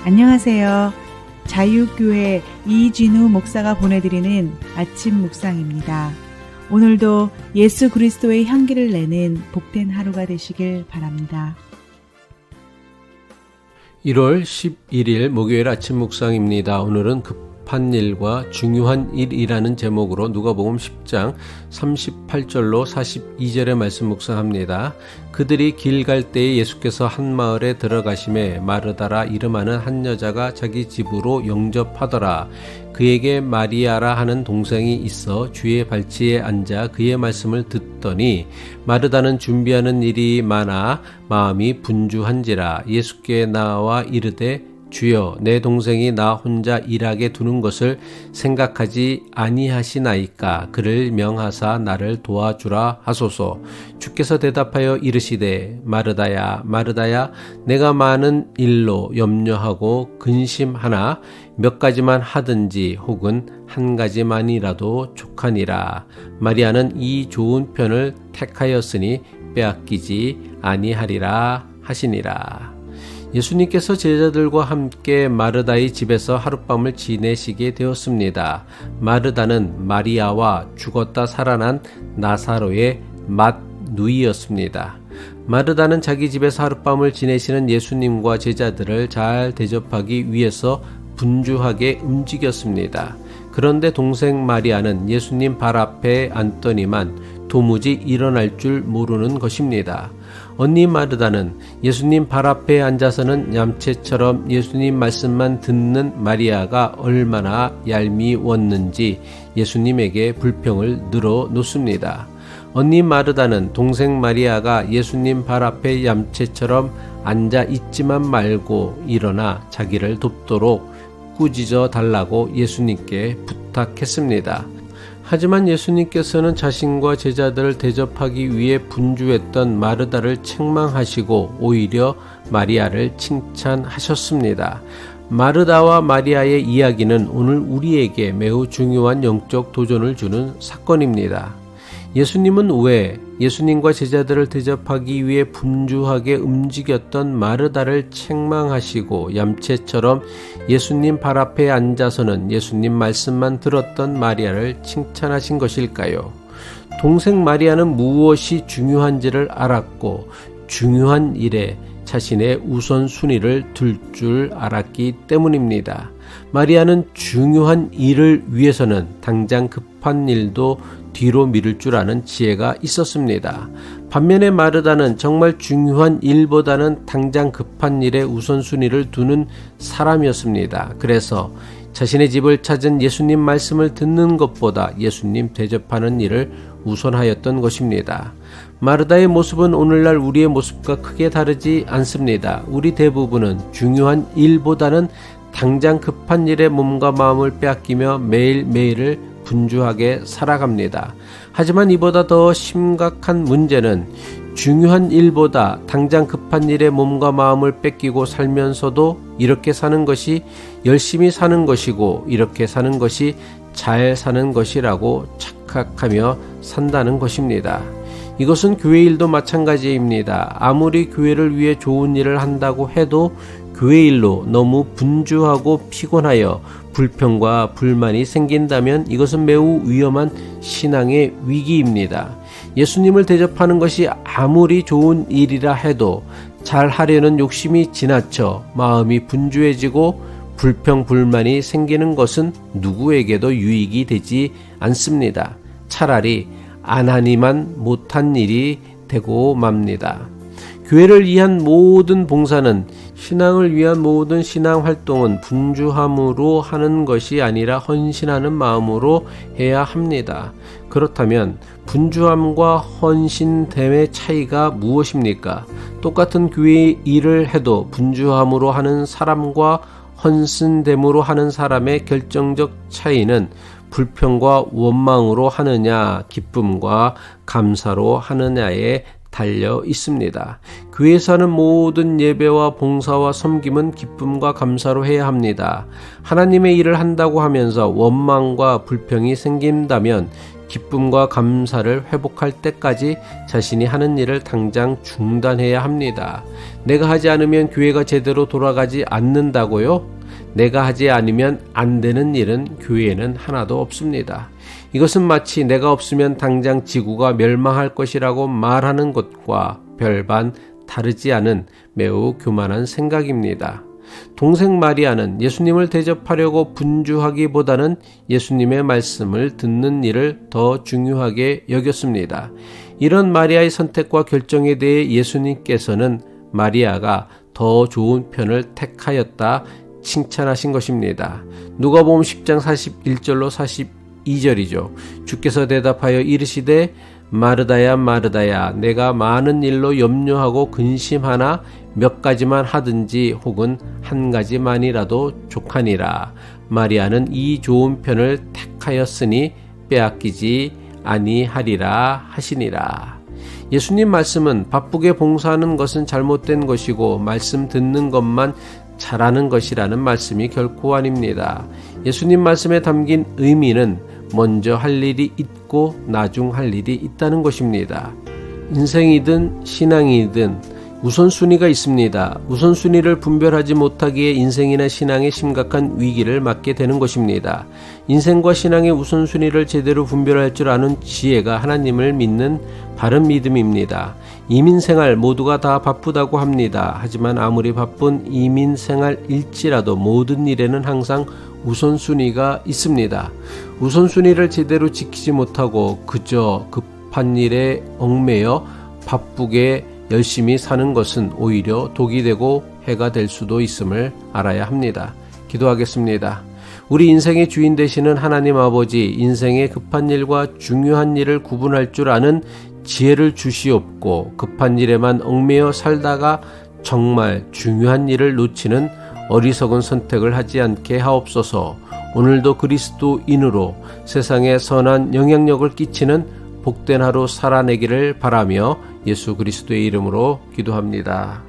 안녕하세요. 자유교회 이진우 목사가 보내드리는 아침 묵상입니다. 오늘도 예수 그리스도의 향기를 내는 복된 하루가 되시길 바랍니다. 1월 11일 목요일 아침 묵상입니다. 오늘은 급한 일과 중요한 일이라는 제목으로 누가복음 10장 38절로 42절의 말씀 묵상합니다. 그들이 길 갈 때에 예수께서 한 마을에 들어가심에 마르다라 이름하는 한 여자가 자기 집으로 영접하더라. 그에게 마리아라 하는 동생이 있어 주의 발치에 앉아 그의 말씀을 듣더니 마르다는 준비하는 일이 많아 마음이 분주한지라. 예수께 나와 이르되 주여, 내 동생이 나 혼자 일하게 두는 것을 생각하지 아니하시나이까. 그를 명하사 나를 도와주라 하소서. 주께서 대답하여 이르시되 마르다야 마르다야, 내가 많은 일로 염려하고 근심하나 몇 가지만 하든지 혹은 한 가지만이라도 족하니라. 마리아는 이 좋은 편을 택하였으니 빼앗기지 아니하리라 하시니라. 예수님께서 제자들과 함께 마르다의 집에서 하룻밤을 지내시게 되었습니다. 마르다는 마리아와 죽었다 살아난 나사로의 맏누이였습니다. 마르다는 자기 집에서 하룻밤을 지내시는 예수님과 제자들을 잘 대접하기 위해서 분주하게 움직였습니다. 그런데 동생 마리아는 예수님 발 앞에 앉더니만 도무지 일어날 줄 모르는 것입니다. 언니 마르다는 예수님 발 앞에 앉아서는 얌체처럼 예수님 말씀만 듣는 마리아가 얼마나 얄미웠는지 예수님에게 불평을 늘어놓습니다. 언니 마르다는 동생 마리아가 예수님 발 앞에 얌체처럼 앉아 있지만 말고 일어나 자기를 돕도록 꾸짖어 달라고 예수님께 부탁했습니다. 하지만 예수님께서는 자신과 제자들을 대접하기 위해 분주했던 마르다를 책망하시고 오히려 마리아를 칭찬하셨습니다. 마르다와 마리아의 이야기는 오늘 우리에게 매우 중요한 영적 도전을 주는 사건입니다. 예수님은 왜 예수님과 제자들을 대접하기 위해 분주하게 움직였던 마르다를 책망하시고 얌체처럼 예수님 발 앞에 앉아서는 예수님 말씀만 들었던 마리아를 칭찬하신 것일까요? 동생 마리아는 무엇이 중요한지를 알았고 중요한 일에 자신의 우선순위를 둘 줄 알았기 때문입니다. 마리아는 중요한 일을 위해서는 당장 급한 일도 뒤로 미룰 줄 아는 지혜가 있었습니다. 반면에 마르다는 정말 중요한 일보다는 당장 급한 일에 우선순위를 두는 사람이었습니다. 그래서 자신의 집을 찾은 예수님 말씀을 듣는 것보다 예수님 대접하는 일을 우선하였던 것입니다. 마르다의 모습은 오늘날 우리의 모습과 크게 다르지 않습니다. 우리 대부분은 중요한 일보다는 당장 급한 일에 몸과 마음을 빼앗기며 매일매일을 분주하게 살아갑니다. 하지만 이보다 더 심각한 문제는 중요한 일보다 당장 급한 일에 몸과 마음을 뺏기고 살면서도 이렇게 사는 것이 열심히 사는 것이고 이렇게 사는 것이 잘 사는 것이라고 착각하며 산다는 것입니다. 이것은 교회 일도 마찬가지입니다. 아무리 교회를 위해 좋은 일을 한다고 해도 교회 일로 너무 분주하고 피곤하여 불평과 불만이 생긴다면 이것은 매우 위험한 신앙의 위기입니다. 예수님을 대접하는 것이 아무리 좋은 일이라 해도 잘 하려는 욕심이 지나쳐 마음이 분주해지고 불평, 불만이 생기는 것은 누구에게도 유익이 되지 않습니다. 차라리 안 하니만 못한 일이 되고 맙니다. 교회를 위한 모든 봉사는, 신앙을 위한 모든 신앙 활동은 분주함으로 하는 것이 아니라 헌신하는 마음으로 해야 합니다. 그렇다면 분주함과 헌신됨의 차이가 무엇입니까? 똑같은 교회 일을 해도 분주함으로 하는 사람과 헌신됨으로 하는 사람의 결정적 차이는 불평과 원망으로 하느냐, 기쁨과 감사로 하느냐에 달려 있습니다. 교회에서 하는 모든 예배와 봉사와 섬김은 기쁨과 감사로 해야 합니다. 하나님의 일을 한다고 하면서 원망과 불평이 생긴다면 기쁨과 감사를 회복할 때까지 자신이 하는 일을 당장 중단해야 합니다. 내가 하지 않으면 교회가 제대로 돌아가지 않는다고요? 내가 하지 않으면 안 되는 일은 교회에는 하나도 없습니다. 이것은 마치 내가 없으면 당장 지구가 멸망할 것이라고 말하는 것과 별반 다르지 않은 매우 교만한 생각입니다. 동생 마리아는 예수님을 대접하려고 분주하기보다는 예수님의 말씀을 듣는 일을 더 중요하게 여겼습니다. 이런 마리아의 선택과 결정에 대해 예수님께서는 마리아가 더 좋은 편을 택하였다 칭찬하신 것입니다. 누가복음 10장 41절로 42절이죠. 주께서 대답하여 이르시되 마르다야 마르다야 내가 많은 일로 염려하고 근심하나 몇 가지만 하든지 혹은 한 가지만이라도 족하니라. 마리아는 이 좋은 편을 택하였으니 빼앗기지 아니하리라 하시니라. 예수님 말씀은 바쁘게 봉사하는 것은 잘못된 것이고 말씀 듣는 것만 잘하는 것이라는 말씀이 결코 아닙니다. 예수님 말씀에 담긴 의미는 먼저 할 일이 있고 나중 할 일이 있다는 것입니다. 인생이든 신앙이든 우선순위가 있습니다. 우선순위를 분별하지 못하기에 인생이나 신앙에 심각한 위기를 맞게 되는 것입니다. 인생과 신앙의 우선순위를 제대로 분별할 줄 아는 지혜가 하나님을 믿는 바른 믿음입니다. 이민생활 모두가 다 바쁘다고 합니다. 하지만 아무리 바쁜 이민생활일지라도 모든 일에는 항상 우선순위가 있습니다. 우선순위를 제대로 지키지 못하고 그저 급한 일에 얽매여 바쁘게 열심히 사는 것은 오히려 독이 되고 해가 될 수도 있음을 알아야 합니다. 기도하겠습니다. 우리 인생의 주인 되시는 하나님 아버지, 인생의 급한 일과 중요한 일을 구분할 줄 아는 지혜를 주시옵고 급한 일에만 얽매여 살다가 정말 중요한 일을 놓치는 어리석은 선택을 하지 않게 하옵소서. 오늘도 그리스도인으로 세상에 선한 영향력을 끼치는 복된 하루 살아내기를 바라며 예수 그리스도의 이름으로 기도합니다.